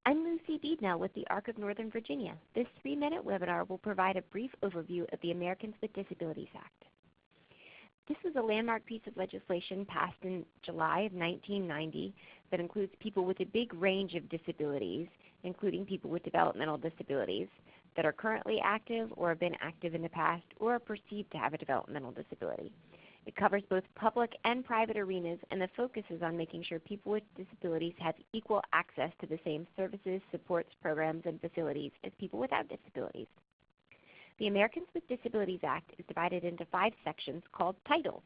I'm Lucy Beednell with the ARC of Northern Virginia. This 3-minute webinar will provide a brief overview of the Americans with Disabilities Act. This was a landmark piece of legislation passed in July of 1990 that includes people with a big range of disabilities, including people with developmental disabilities that are currently active or have been active in the past or are perceived to have a developmental disability. It covers both public and private arenas, and the focus is on making sure people with disabilities have equal access to the same services, supports, programs, and facilities as people without disabilities. The Americans with Disabilities Act is divided into 5 sections called titles.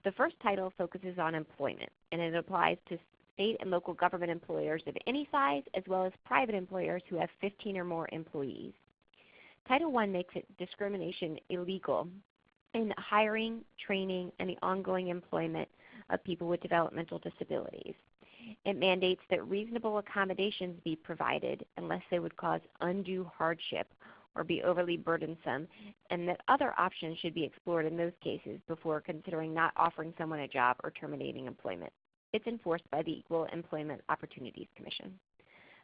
The first title focuses on employment, and it applies to state and local government employers of any size, as well as private employers who have 15 or more employees. Title I makes discrimination illegal in hiring, training, and the ongoing employment of people with developmental disabilities. It mandates that reasonable accommodations be provided unless they would cause undue hardship or be overly burdensome, and that other options should be explored in those cases before considering not offering someone a job or terminating employment. It's enforced by the Equal Employment Opportunities Commission.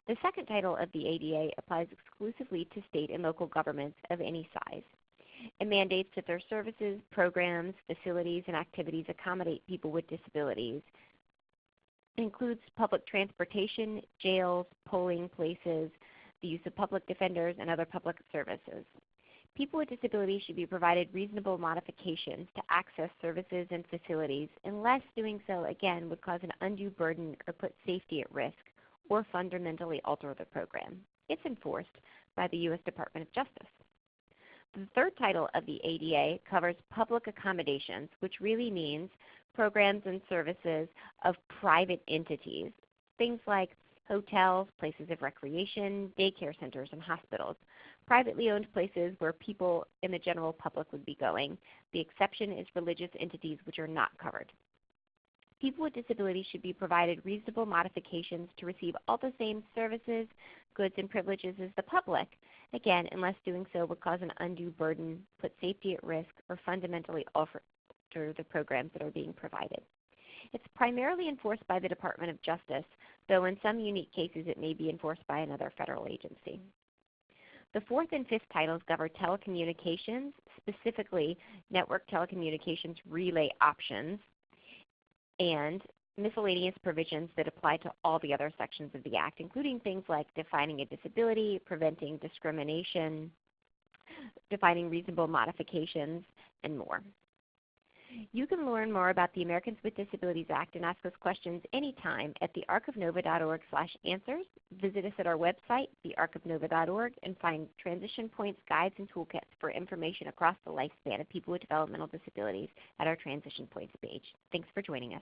The second title of the ADA applies exclusively to state and local governments of any size. It mandates that their services, programs, facilities, and activities accommodate people with disabilities. It includes public transportation, jails, polling places, the use of public defenders, and other public services. People with disabilities should be provided reasonable modifications to access services and facilities unless doing so, again, would cause an undue burden or put safety at risk or fundamentally alter the program. It's enforced by the U.S. Department of Justice. The third title of the ADA covers public accommodations, which really means programs and services of private entities, things like hotels, places of recreation, daycare centers, and hospitals, privately owned places where people in the general public would be going. The exception is religious entities, which are not covered. People with disabilities should be provided reasonable modifications to receive all the same services, goods, and privileges as the public, again, unless doing so would cause an undue burden, put safety at risk, or fundamentally alter the programs that are being provided. It's primarily enforced by the Department of Justice, though in some unique cases it may be enforced by another federal agency. The fourth and fifth titles cover telecommunications, specifically network telecommunications relay options, and miscellaneous provisions that apply to all the other sections of the Act, including things like defining a disability, preventing discrimination, defining reasonable modifications, and more. You can learn more about the Americans with Disabilities Act and ask us questions anytime at thearcofnova.org/answers. Visit us at our website, thearcofnova.org, and find transition points, guides, and toolkits for information across the lifespan of people with developmental disabilities at our Transition Points page. Thanks for joining us.